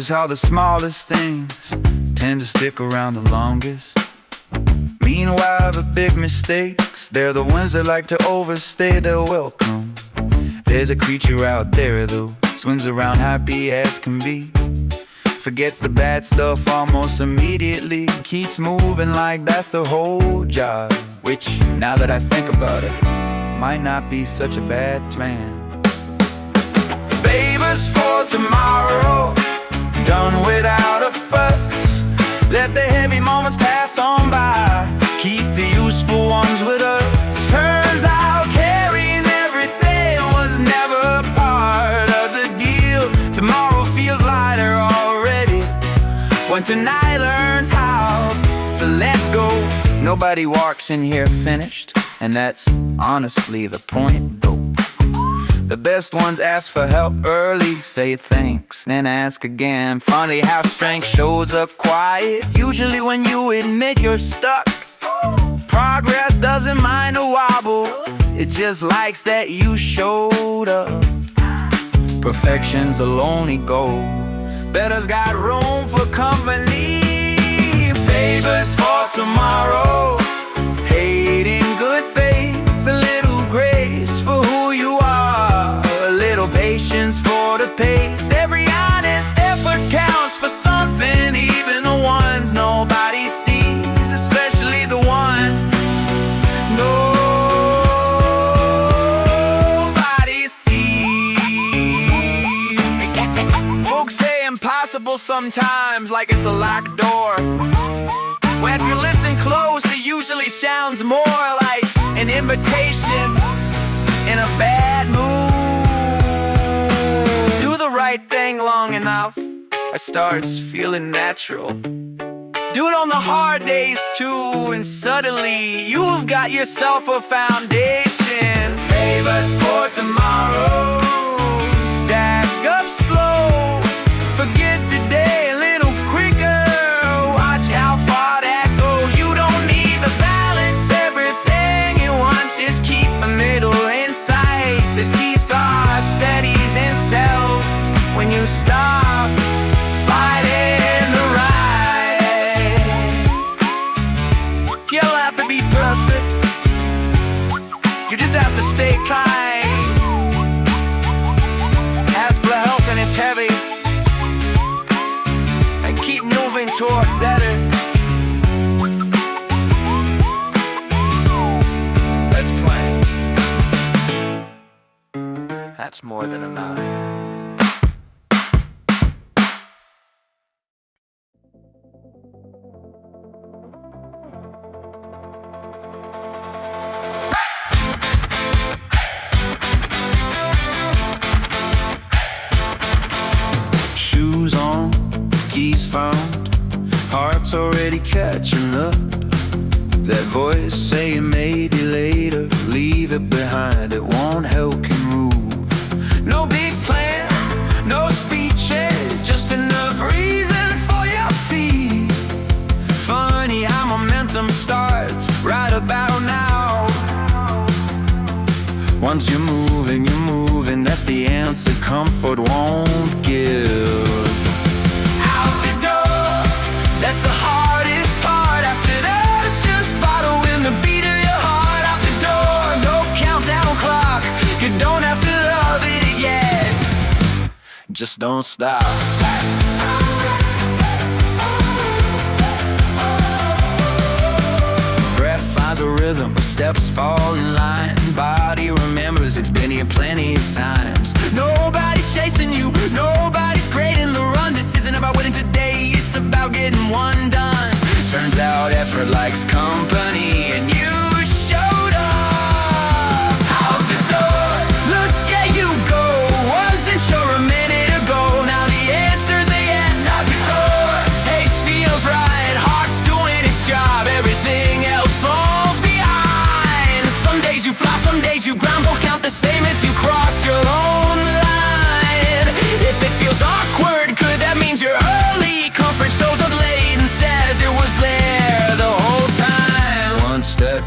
how the smallest things tend to stick around the longest. Meanwhile, the big mistakes, they're the ones that like to overstay their welcome. There's a creature out there who swims around happy as can be, forgets the bad stuff almost immediately, keeps moving like that's the whole job, which, now that I think about it, might not be such a bad plan. Favors for tomorrow, done without a fuss. Let the heavy moments pass on by, keep the useful ones with us. Turns out carrying everything was never part of the deal. Tomorrow feels lighter already when tonight learns how to let go. Nobody walks in here finished, and that's honestly the point though. The best ones ask for help early, say thanks, then ask again. Funny how strength shows up quiet, usually when you admit you're stuck. Progress doesn't mind a wobble, it just likes that you showed up. Perfection's a lonely goal, better's got room for company. Favors for tomorrow, hate in good faith, a little grace for who you are, a little patience for the pace. Every honest effort counts for something, even the ones nobody sees, especially the one nobody sees. Folks say impossible sometimes, like it's a locked door, when if you listen close, it usually sounds more like an invitation in a bad mood. Do the right thing long enough, it starts feeling natural. Do it on the hard days too, and suddenly you've got yourself a foundation. Favors for tomorrow, stack up slow, forget today a little quicker. Watch how far that goes. You don't need to balance everything at once, just keep a middle in sight. The seesaw steadies itself when you stop fighting the ride. You don't have to be perfect, you just have to stay kind. Ask for help when it's heavy, and keep moving toward better. Let's plan. That's more than enough. Shoes on, keys found, heart's already catching up. That voice saying maybe later, leave it behind, it won't help you move. No big plan, no speeches, just enough reason for your feet. Funny how momentum starts right about now. Once you're moving, that's the answer comfort won't give. Out the door, that's the hardest part. After that, it's just following the beat of your heart. Out the door, no countdown clock, you don't have to love it yet, just don't stop. Breath finds a rhythm, steps fall in line, body remembers it's been here plenty of times. Nobody's chasing you, nobody's grading the run. This isn't about winning today, it's about getting one done. Turns out effort likes company, and you showed up. Out the door, look at you go, wasn't sure a minute ago, now the answer's a yes. Out the door, pace feels right, heart's doing its job, everything else falls behind. Some days you fly, some days you grind, both count the same if you cross your own line. If it feels awkward, good, that means you're early. Comfort shows up late and says it was there the whole time. One step,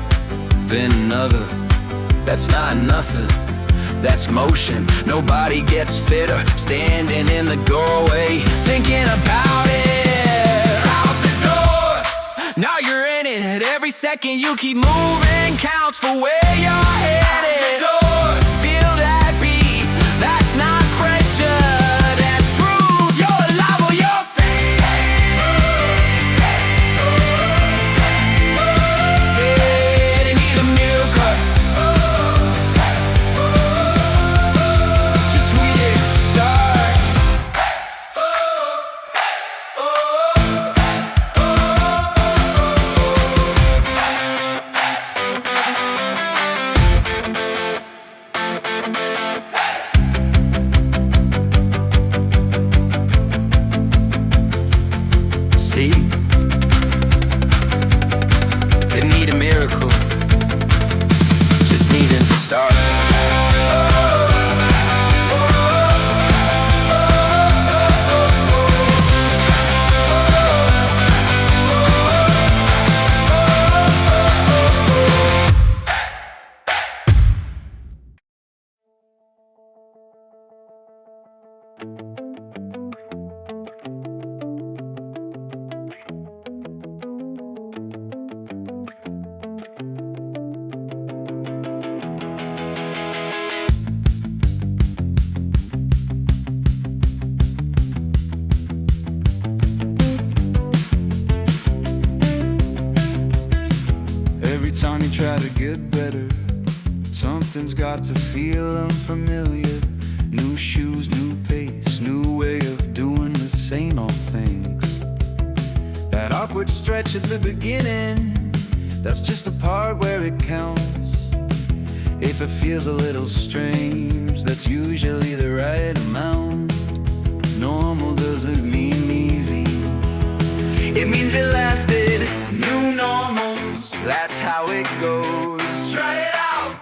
then another, that's not nothing. that's motion. Nobody gets fitter, standing in the doorway, thinking about it. Out the door, now you're in it. Every second you keep moving counts for where you're headed. Out the door, feel that beat, that's not pressure, that's proof you're alive or you're fake. Say they need a miracle, just we did start. See, they need a miracle, just needing to start. Every time you try to get better, something's got to feel unfamiliar. New shoes, new pace, new way of doing the same old things. That awkward stretch at the beginning, that's just the part where it counts. If it feels a little strange, that's usually the right amount. Normal doesn't mean easy, it means it lasted. New normals, that's how it goes. Try it out,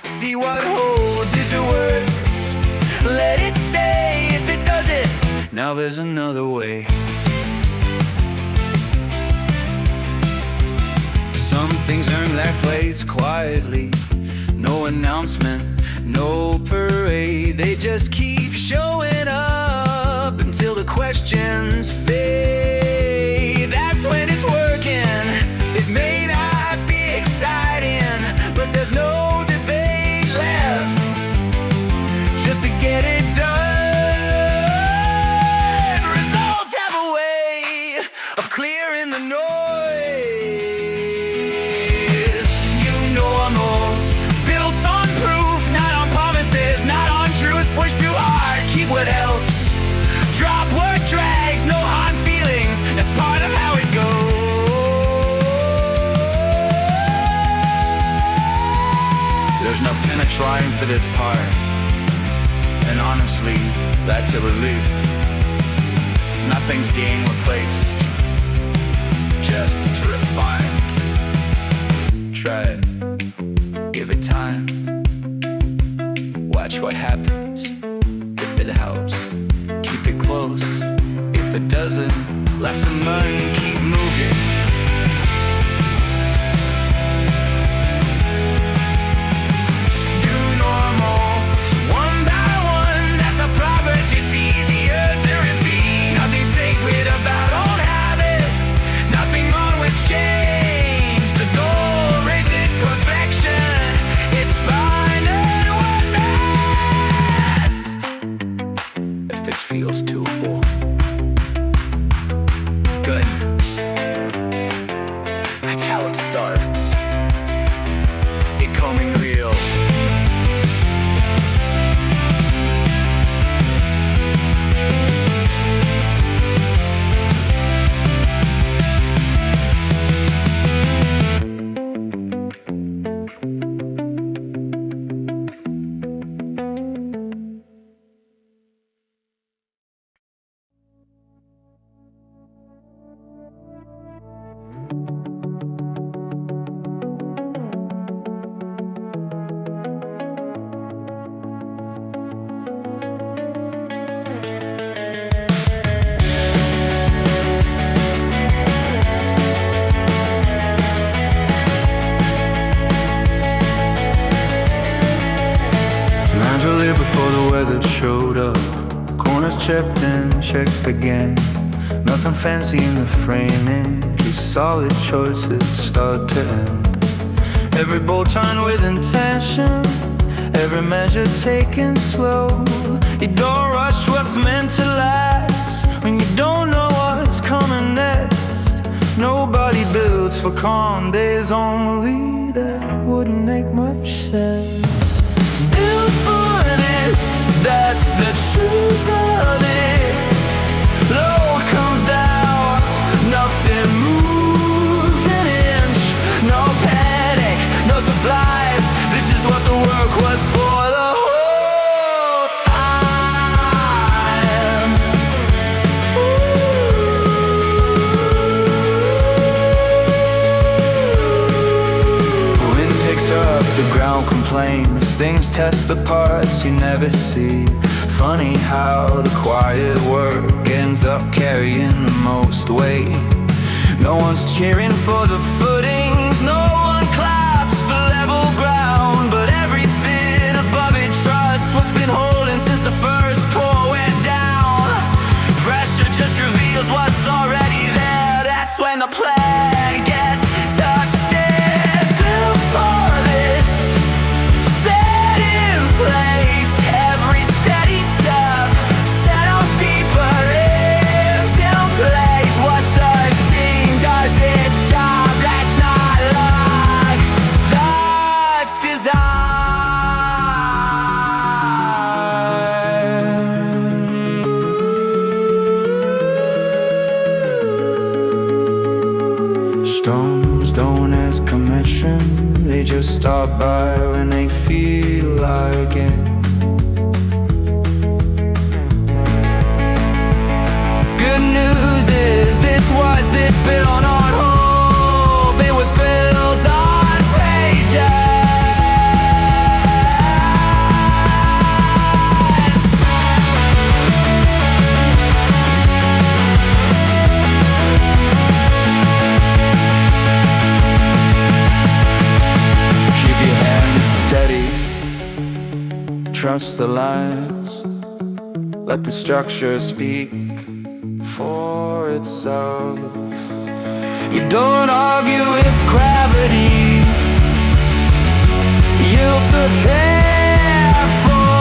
see what holds. If it works, let it stay. If it doesn't, now there's another way. Some things earn their place quietly. No announcement, no parade. They just keep showing up until the questions fade. That's when it's working. It may not be exciting, but there's no debate left just to get it done. Results have a way of clearing the noise. New normals, built on proof, not on promises, not on truth. Push too hard, keep what helps. Drop what drags, no hard feelings, that's part of how it goes. There's no fin of trying for this part, and honestly, that's a relief. Nothing's being replaced, just refined. Try it, give it time, watch what happens. If it helps, keep it close. If it doesn't, lesson learned, keep moving. New normals, one by one, that's a progress, it's easier to repeat. Nothing sacred about old habits, nothing wrong with change. The goal isn't perfection, it's finding what best. If this feels doable, good. weather showed up. Corners checked and checked again. Nothing fancy in the framing, just solid choices start to end. Every ball turned with intention, every measure taken slow. You don't rush what's meant to last when you don't know what's coming next. Nobody builds for calm days only, that wouldn't make much sense. Built for this, that's the truth of it. Load comes down, nothing moves an inch. No panic, no supplies, this is what the work was for the whole time. Wind picks up, the ground complains. Things test the parts you never see. Funny how the quiet work ends up carrying the most weight. No one's cheering for the footings, no one claps for level ground, but everything above it trusts what's been holding since the first pour went down. Pressure just reveals what's already there. That's when the plan gets touched in. Built for this, set in place. Every steady step settles deeper into place. What's unseen does its job. That's not luck, that's design. Storms don't ask permission, they just stop by when they feel like it. Good news is this was built on hope. It was built on patience. Keep your hands steady, trust the lines, let the structure speak for itself. You don't argue with gravity, you prepare for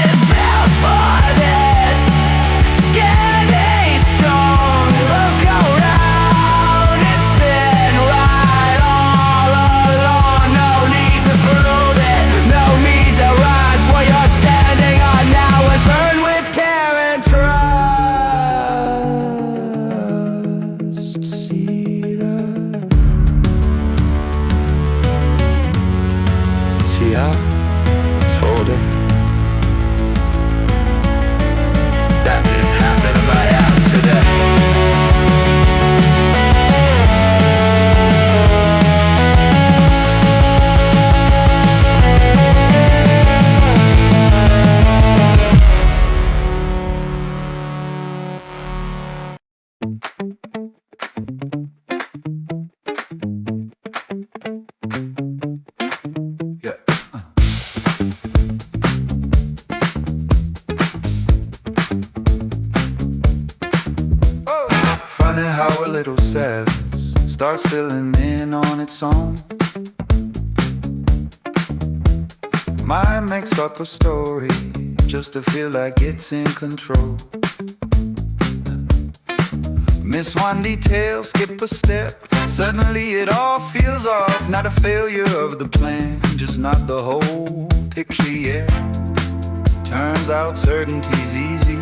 it. Built for this, standing strong. Look around, it's been right all along. No need to prove it, no need to rise. What you're standing on now is earned with care and trust. See how it's holding. That didn't happen by accident. Yeah. Funny how a little sadness starts filling in on its own. Mind makes up a story just to feel like it's in control. Miss one detail, skip a step, suddenly it all feels off. Not a failure of the plan, just not the whole picture yet. Turns out certainty's easy,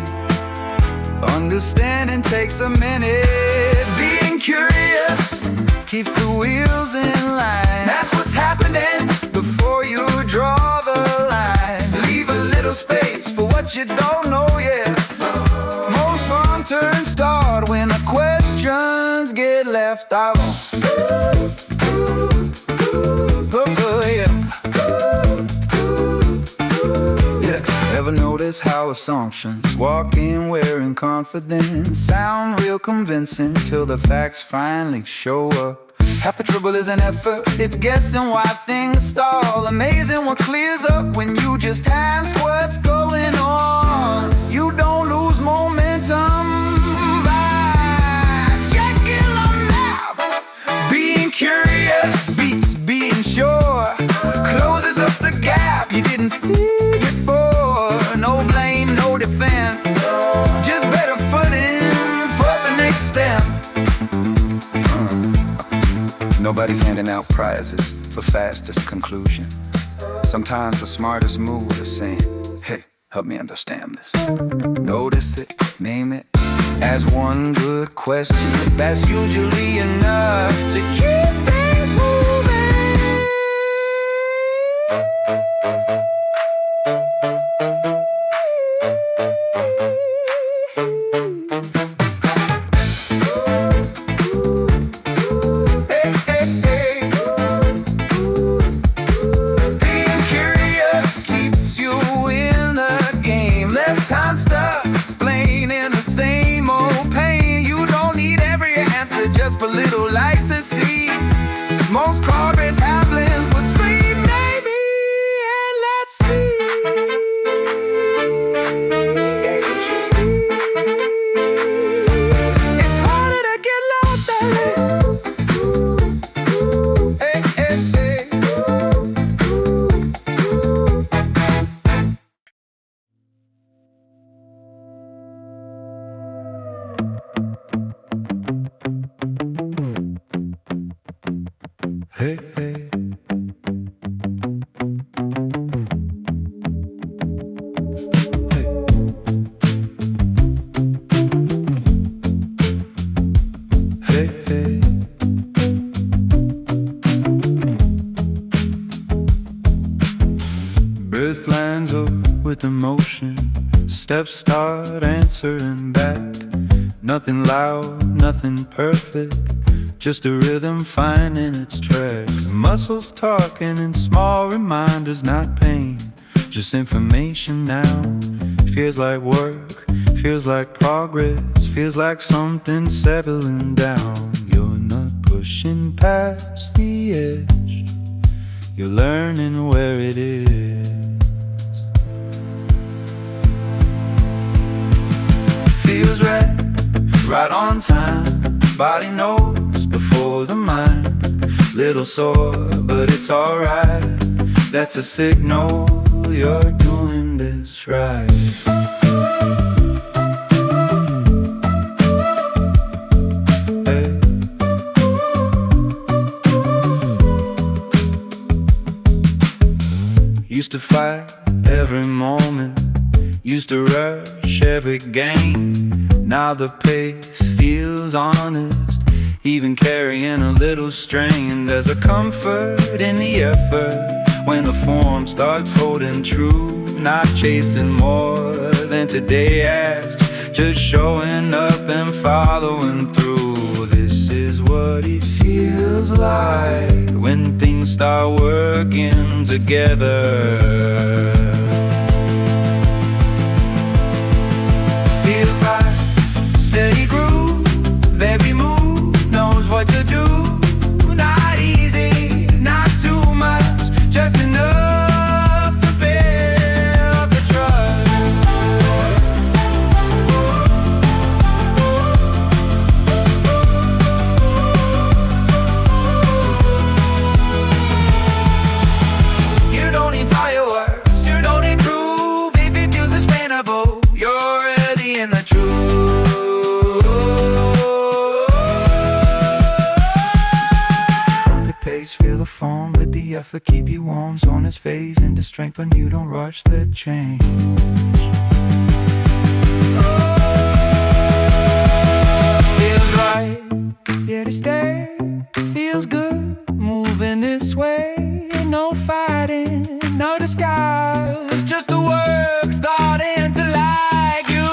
understanding takes a minute. Being curious keeps the wheels in line. That's what's happening before you draw the line. Leave a little space for what you don't know yet. Most wrong turns start when the questions get left out. Ever notice how assumptions walk in wearing confidence, sound real convincing till the facts finally show up? Half the trouble is an effort, it's guessing why things stall. Amazing what clears up when you just ask what's going on. You don't lose momentum by checking the map. Being curious beats being sure, closes up the gap you didn't see before. No blame, no defense, just better footing for the next step. Nobody's handing out prizes for fastest conclusion. Sometimes the smartest move is saying, hey, help me understand this. Notice it, name it as one good question. That's usually enough to keep things moving. Just for little light to see. Most corporates have lens with sweet navy, and let's see. Interesting. It's harder to get lost there. Hey, hey, hey. Hey, hey. Hey. Hey, hey. Breath lines up with emotion, steps start answering back. Nothing loud, nothing perfect, just a rhythm finding its tracks. Muscles talking in small reminders, not pain, just information now. Feels like work, feels like progress, feels like something settling down. You're not pushing past the edge, you're learning where it is. Feels right on time, body knows before the mind. Little sore, but it's alright. That's a signal you're doing this right. Hey. Used to fight every moment, used to rush every game. Now the pace feels honest, even carrying a little strain. There's a comfort in the effort when the form starts holding true. Not chasing more than today asked, just showing up and following through. This is what it feels like when things start working together. Feel right, steady groove, every move knows what to do. Not easy, not too much, just enough to build the trust. You don't need fireworks, you don't need proof. If it feels sustainable, you're already in the truth. Feel the form, let the effort keep you warm. Zone is phase into strength when you don't rush the change. Feels right, here to stay. Feels good, moving this way. No fighting, no disguise, just the work starting to like you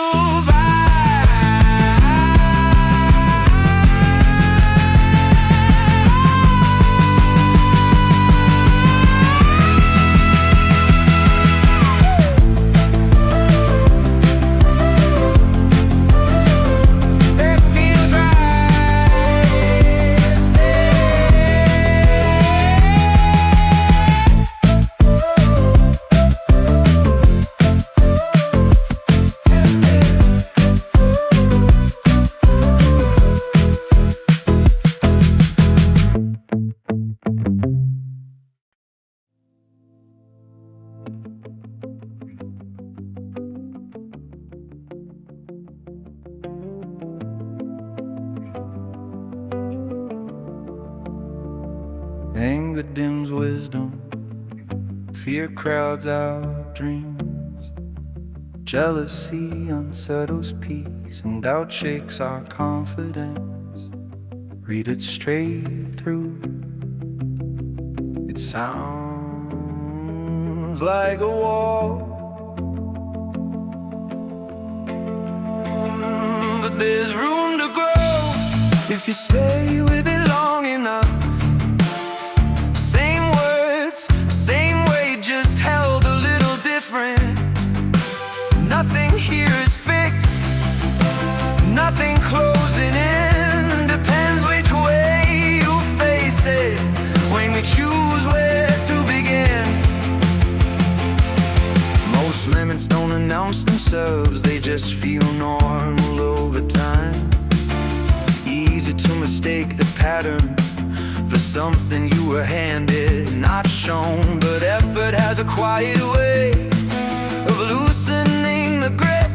anger dims wisdom, fear crowds out dreams, jealousy unsettles peace, and doubt shakes our confidence. Read it straight through, it sounds like a wall, but there's room to grow if you stay with it long enough. Same words, same way, just held a little different. Nothing here is fixed, nothing closing in. Depends which way you face it when we choose where to begin. Most limits don't announce themselves, they just feel normal over time. Easy to mistake the pattern for something you were handed, not shown. But effort has a quiet way of loosening the grip,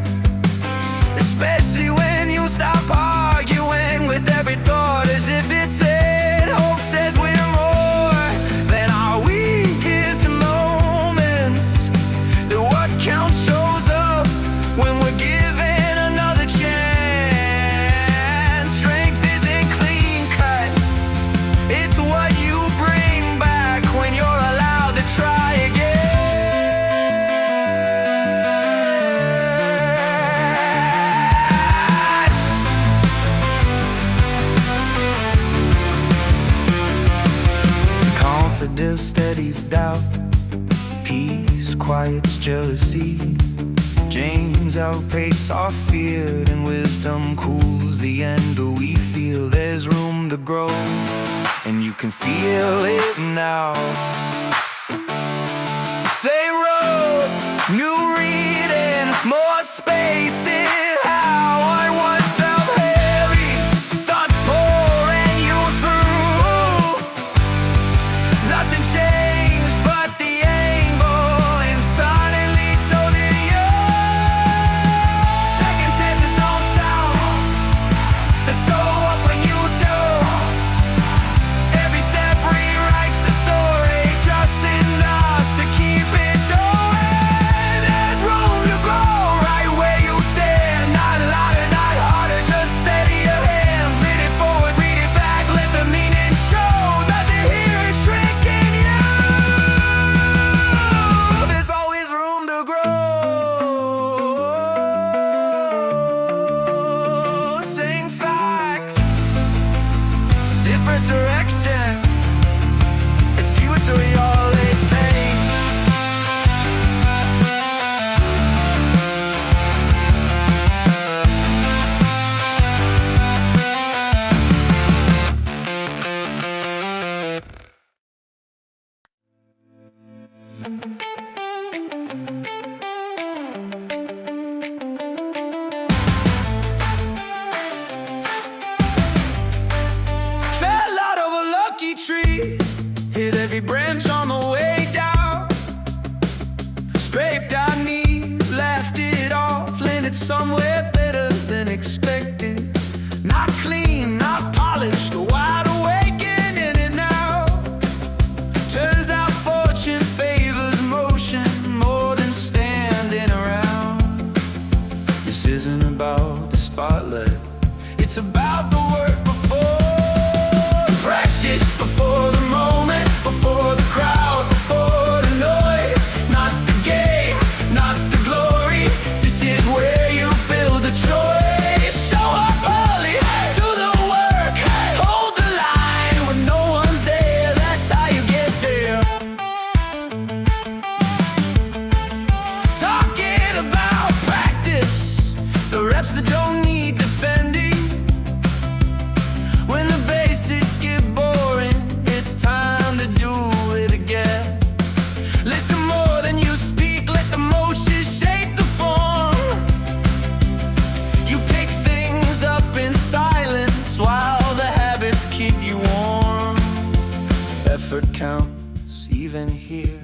especially when you stop arguing with every thought as if it said, hope says we're more than our weakest moments. That what counts shows up when we're given another chance. Strength isn't clean cut, it's what you bring back when you're allowed to try again. Confidence steadies doubt, peace quiets jealousy. James outpace our fear, and wisdom cools the anger we feel. There's room to grow, and you can feel it now. Say road, new reading, more space in how I once felt heavy starts pouring you through. Nothing changed but the angle, and suddenly so did you. Second chances don't sound, they're so up when you do. Every step rewrites the story just enough to keep it going. There's room to grow right where you stand. Not louder, not harder, just steady your hands. Lead it forward, read it back, let the meaning show. Nothing here is shrinking you. There's always room to grow. Same facts, different direction. It's you, it's really all it takes. Fell out of a lucky tree, hit every branch on the way down. Scraped our knee, laughed it off, landed somewhere better than expected. Not clean, not polished, wide awake and in and out. Turns out fortune favors motion more than standing around. This isn't about the spotlight, it's about the work before. Practice before the moment, before the crowd, before the noise. Not the game, not the glory, this is where you build a choice. Show up early, do the work, hold the line when no one's there. That's how you get there. Talking about practice, the reps that don't need defending. When the basics get boring, it's time to do it again. Listen more than you speak, let the motions shape the form. You pick things up in silence while the habits keep you warm. Effort counts even here,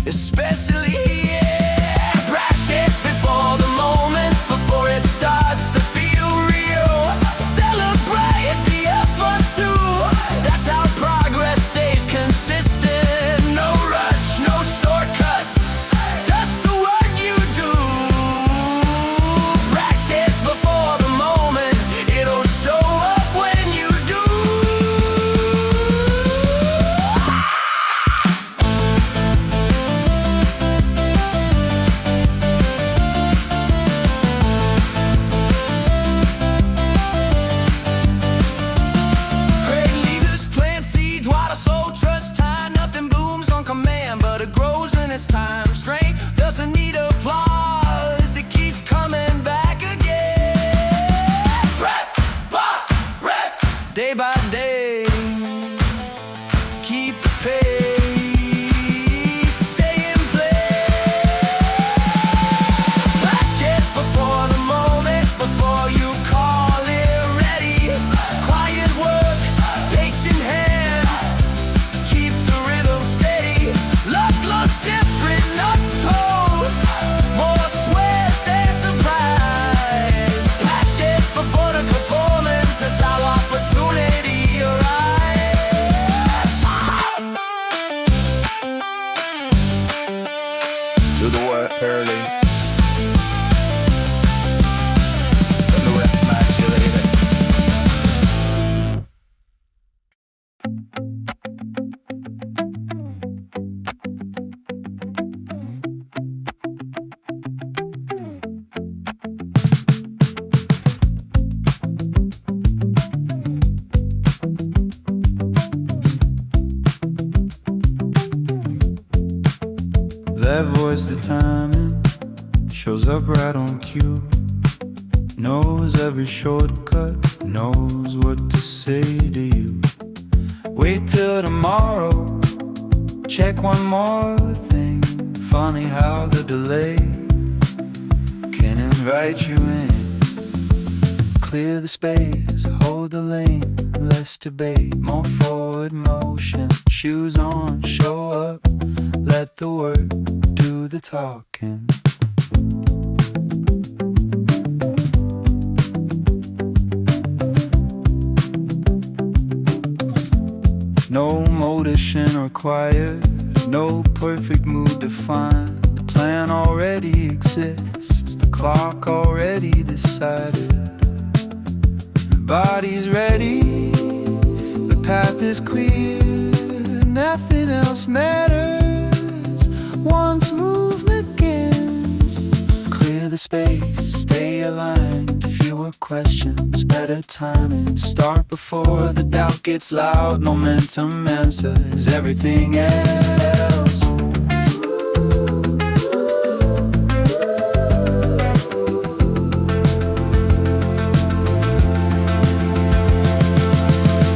especially here. Practice before the moment, before it starts to feel real. Celebrate the effort too, that's how progress stays consistent. day by day. Keep the pace, stay in place. Practice before the moment, before you call it ready. Quiet work, patient hands, keep the rhythm steady. Luck looks different up close, more sweat than surprise. Practice before the performance, that's how opportunity arrives. Do the work early, do the work immaculately. That voice, the timing, shows up right on cue. Knows every shortcut, knows what to say to you. Wait till tomorrow, check one more thing. Funny how the delay can invite you in. Clear the space, hold the lane, less debate, more forward motion. Shoes on, show up, let the work do the talking. No motion required, no perfect mood defined. The plan already exists, the clock already decided. The body's ready, the path is clear, nothing else matters once movement begins. Clear the space, stay aligned, fewer questions, better timing. Start before the doubt gets loud, momentum answers everything else.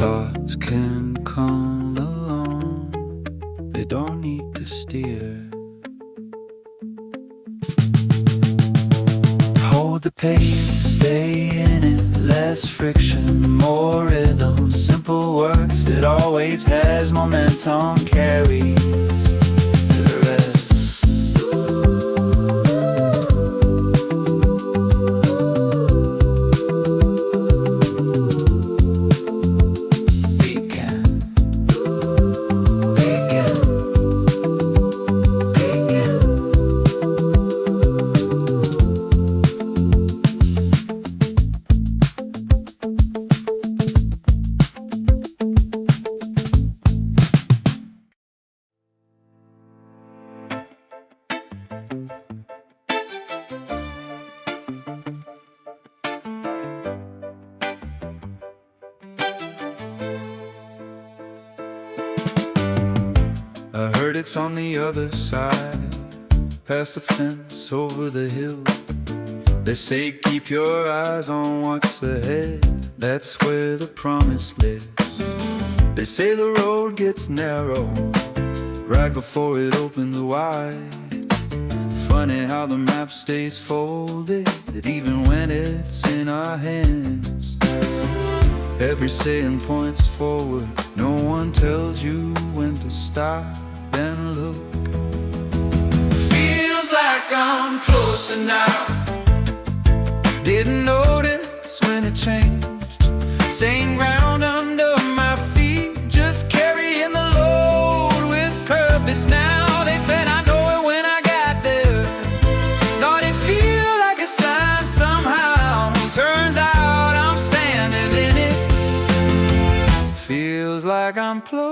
Thoughts can come along, they don't need to steer. Hold the pace, stay in it, less friction, more rhythm. Simple works, it always has momentum, carries the rest. We can begin. I heard it's on the other side, past the fence, over the hill. They say keep your eyes on what's ahead, that's where the promise lives. They say the road gets narrow right before it opens wide. Funny how the map stays folded, even when it's in our hands. Every saying points forward, no one tells you when to stop and look. Feels like I'm closer now, didn't notice when it changed. Same ground under my feet, just carrying the load with purpose now. They said I know it when I got there, thought it feel like a sign somehow. Turns out I'm standing in it, feels like I'm closer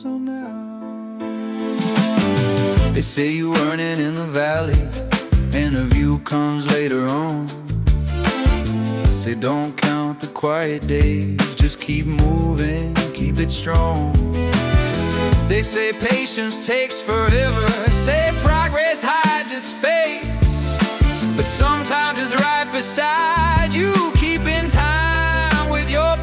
now. They say you earn it in the valley, and the view comes later on. Say don't count the quiet days, just keep moving, keep it strong. They say patience takes forever, say progress hides its face, but sometimes it's right beside you, keeping time with your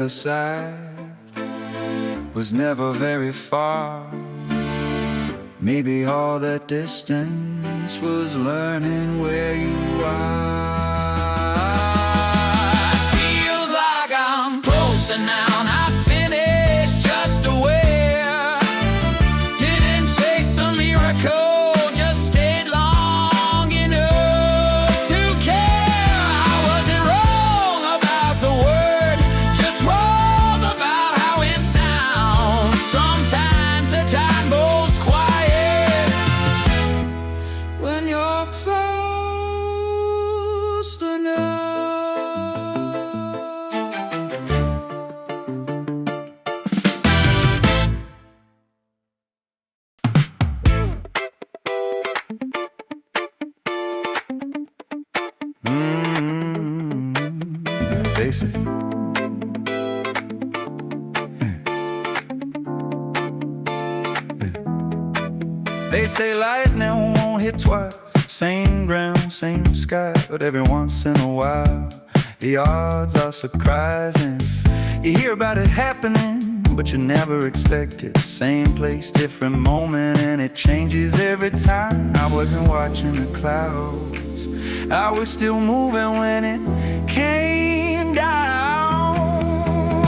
other side was never very far. Maybe all that distance was learning where you are. Feels like I'm closer now, not finished, just aware. Didn't chase a miracle, just stayed long enough to care. I wasn't wrong about the word, just wrong about how it sounds. Sometimes the time goes quiet when you're close enough. They say They say lightning won't hit twice. Same ground, same sky. But every once in a while the odds are surprising. You hear about it happening, but you never expect it. Same place, different moment, and it changes every time. I wasn't watching the clouds, I was still moving when it came down.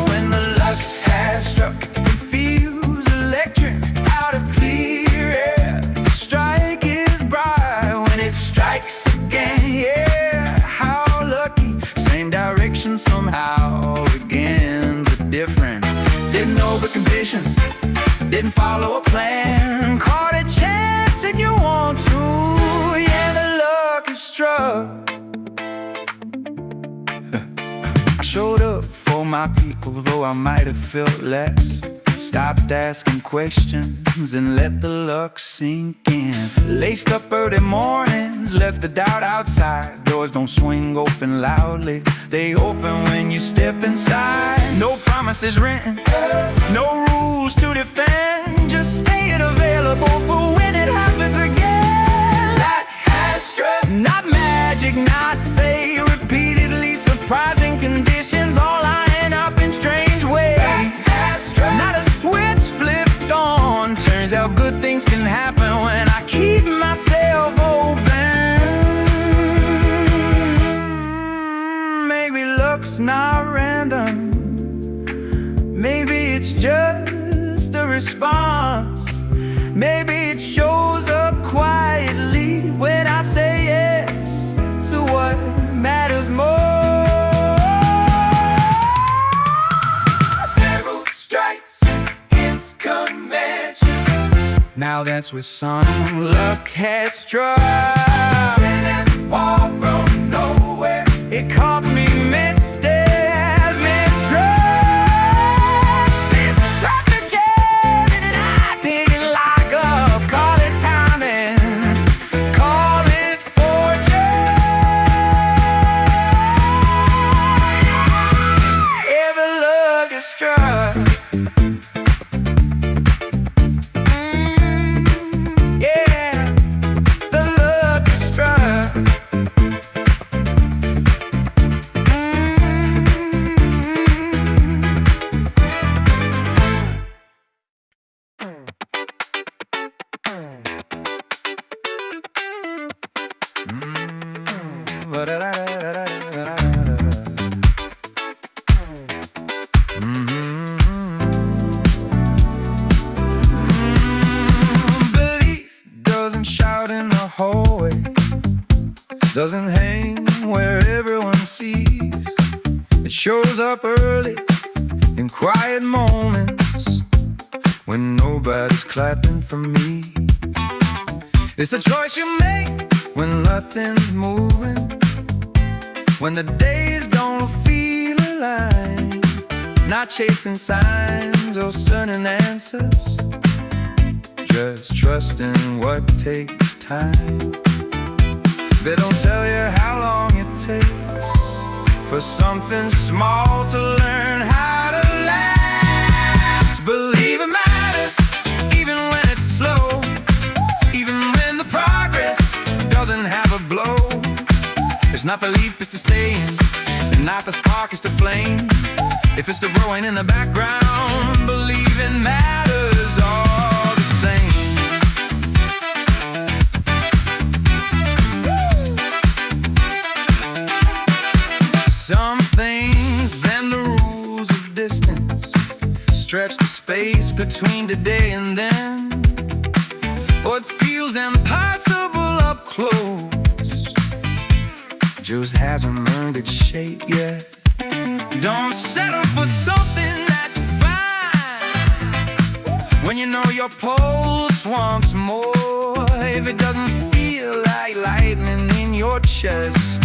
When the luck has struck, it feels electric out of clear air. The strike is bright when it strikes again, yeah. How lucky, same direction somehow again, but different. Didn't know the conditions, didn't follow a plan. Caught a chance and you want to, yeah, the luck is struck. I showed up for my people, though I might have felt less. Stopped asking questions and let the luck sink in. Laced up early mornings, left the doubt outside. Doors don't swing open loudly, they open when you step inside. No promises written, no rules to defend, just staying available for when it happens again. That has struck, not magic, not fate. Repeatedly surprising conditions, all lining up in strange ways. Not a switch flipped on, turns out good things can happen when I keep myself open. Maybe luck's not random, maybe it's just a response. Maybe it shows up quietly when I say yes to what matters more. Now that's where some luck has struck. And it fall from nowhere, it caught me mid-step, mid-trust. It's complicated and I didn't lock up. Call it timing, call it fortune. Yeah, the luck is struck. Belief doesn't shout in the hallway, doesn't hang where everyone sees. It shows up early in quiet moments when nobody's clapping for me. It's the choice you make when nothing's moving, when the days don't feel aligned. Not chasing signs or certain answers, just trusting what takes time. They don't tell you how long it takes for something small to learn how to last. Believe it matters, even when it's slow, even when the progress doesn't have a blow. It's not belief, it's to stay in, and not the spark, it's the flame. If it's the growing in the background, believe it matters all the same. Some things bend the rules of distance, stretch the space between today and then. What feels impossible up close just hasn't earned its shape yet. Don't settle for something that's fine when you know your pulse wants more. If it doesn't feel like lightning in your chest,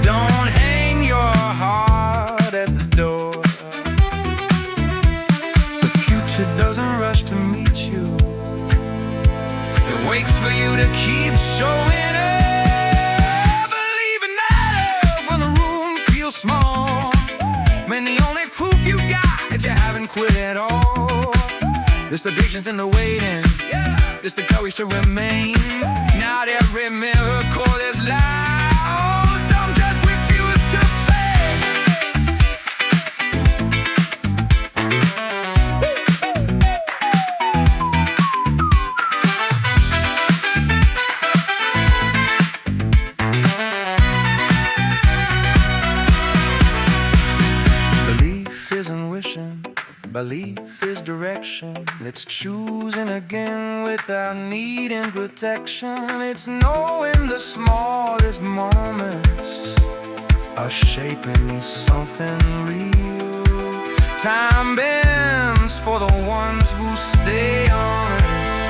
don't hang your heart at the door. The future doesn't rush to meet you, it waits for you to keep showing up. Believe in that when the room feels small, when the only proof you've got is you haven't quit at all. There's the patience in the waiting, there's the courage to remain. Not every miracle is loud, some just refuse to fade. Belief isn't wishing, belief is direction. It's choosing again without needing protection. It's knowing the smallest moments are shaping something real. Time bends for the ones who stay honest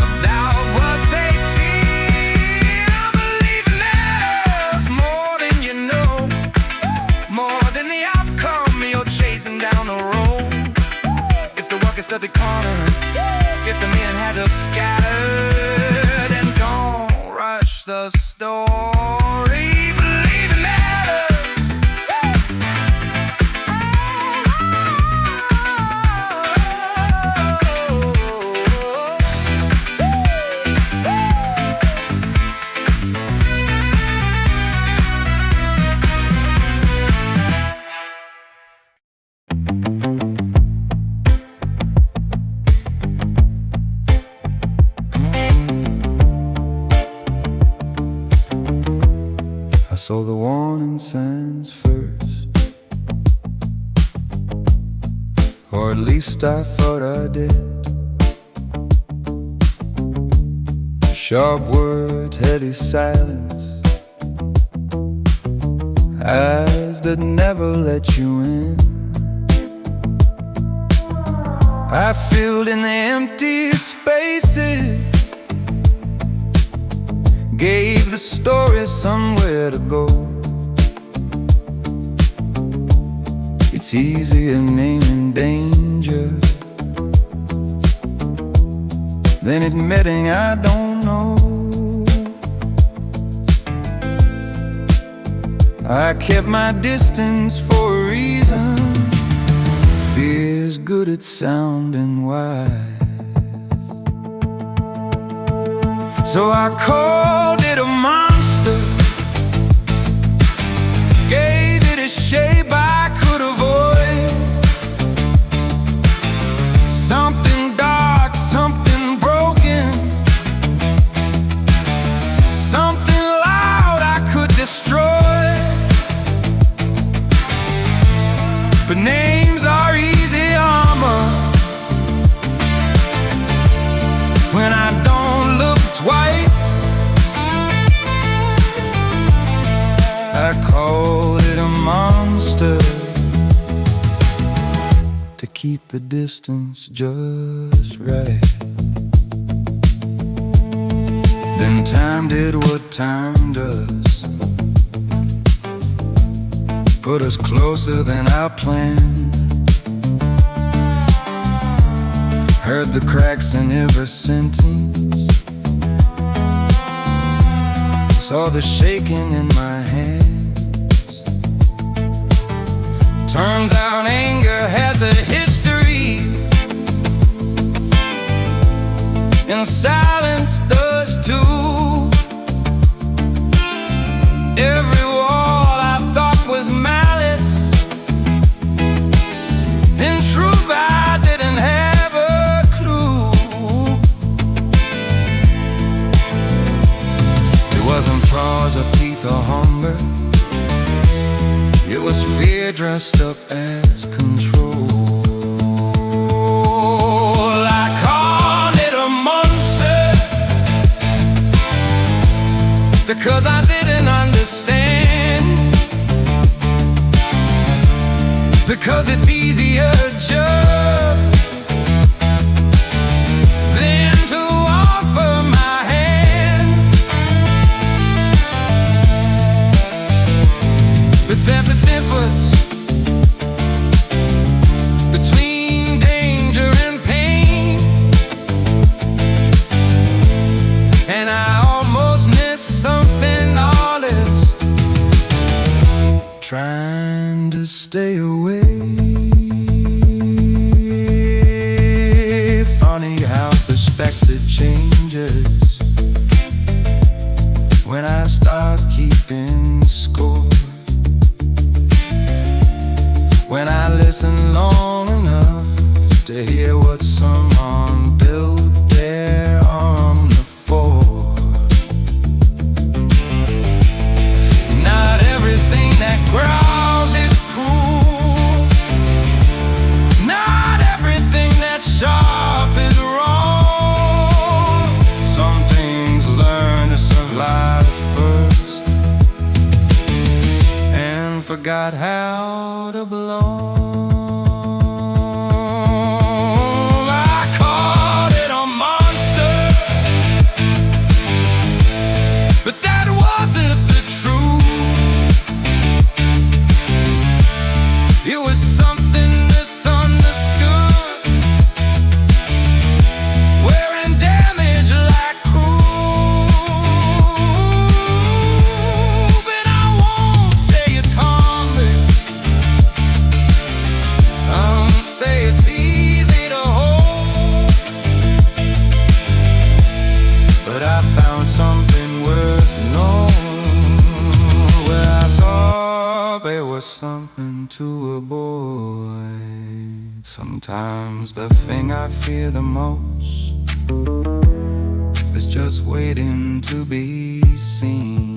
about what they feel. Believe in love more than you know, more than the outcome you're chasing down the road. If the work is to the corner, if the men had up scattered, and don't rush the story. Believe it matters. I saw the warning signs first, or at least I thought I did. Sharp words, heady silence, eyes that never let you in. I filled in the empty spaces, gave the story somewhere to go. It's easier naming danger than admitting I don't know. I kept my distance for a reason. Fear's good at sounding wise, so I called it a monster, gave it a shape I could avoid. Something dark, something broken, something loud I could destroy. But names are easy armor when I don't look twice. I called it a monster to keep the distance just right. Then time did what time does, put us closer than I planned. Heard the cracks in every sentence, saw the shaking in my hands. Turns out anger has a history, and silence does too. Every wall I thought was malice dressed up as control. I called it a monster because I didn't understand. Because it's easier just than to offer my hand. But there's a difference between danger and pain, and I almost missed something honest, trying to stay away. Funny how perspective changes when I start keeping score. When I listen long enough to hear what someone built their armor for. Not everything that growls is cruel. Not everything that's sharp is wrong. Some things learn to survive first and forgot how to belong. I called it a monster, but that wasn't the truth. It was something misunderstood, wearing damage like cool. But I won't say it's harmless. I won't say it's easy to hold. But I found something worth knowing, where I thought there was something to avoid. Sometimes the thing I fear the most is just waiting to be seen.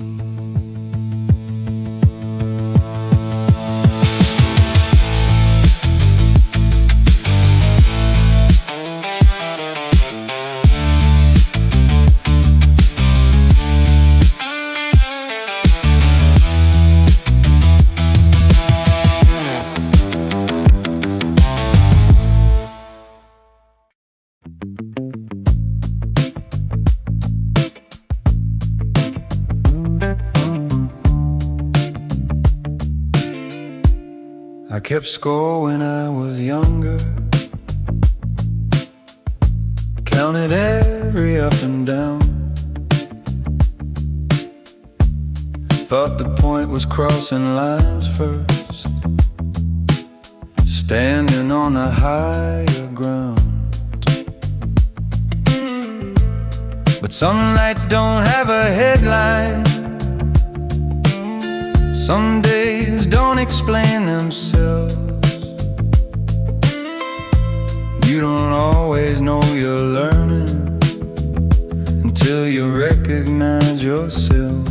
I kept score when I was younger, counted every up and down. Thought the point was crossing lines first, standing on a higher ground. But some nights don't have a headline, some days don't explain themselves. You don't always know you're learning until you recognize yourself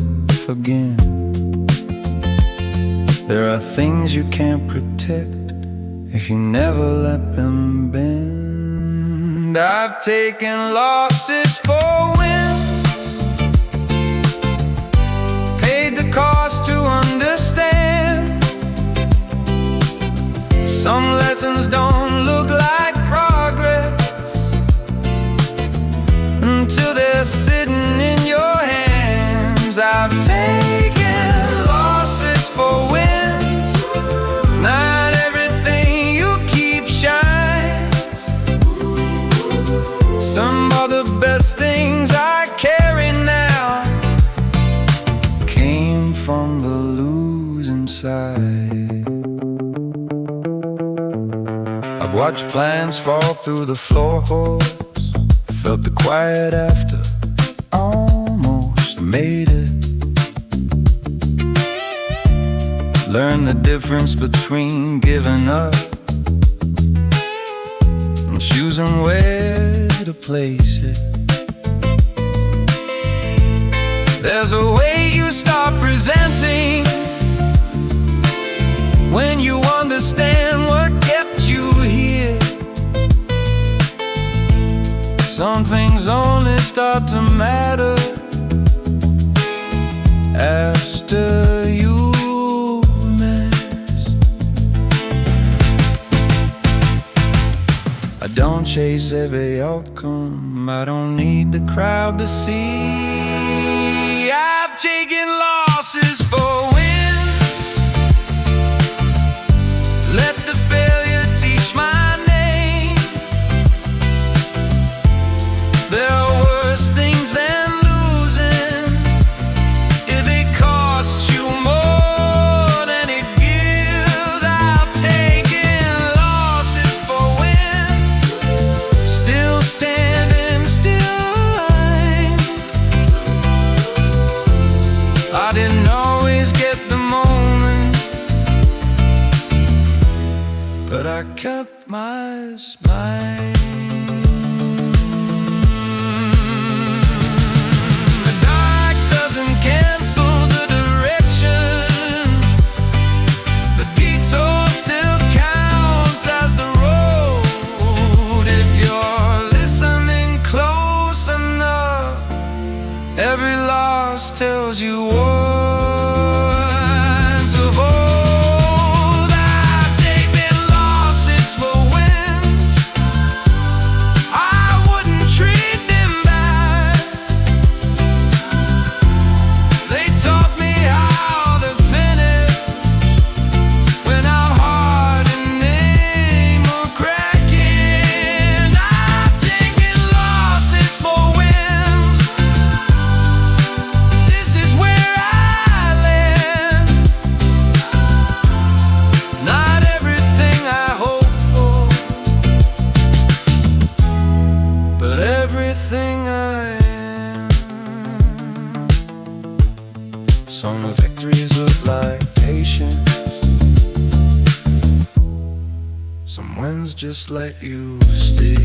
again. There are things you can't protect if you never let them bend. I've taken losses for wins, paid the cost to understand. Some lessons don't look like progress until they're sitting in your hands. I've taken losses for wins. Not everything you keep shines. Some of the best things I carry now came from the losing side. I've watched plans fall through the floor holes, felt the quiet after, almost made it. Learned the difference between giving up and choosing where to place it. There's a way you stop resenting when you wonder Some things only start to matter after you mess. I don't chase every outcome, I don't need the crowd to see. I've taken losses for wins, let the failure teach my name. There are worse things than losing if it costs you more than it gives. I've taken losses for wins, still standing, still alive. I didn't always get the moment, but I kept my smile. The dark doesn't cancel the direction, the detour still counts as the road. If you're listening close enough, every loss tells you what to hold. I've taken losses for wins, I wouldn't treat them bad. They taught me how to finish when I'm hard and aim or cracking. I've taken losses for wins, this is where I land. Not everything I hoped for, but everything I am. Some victories look like patience, some wins just let you stay.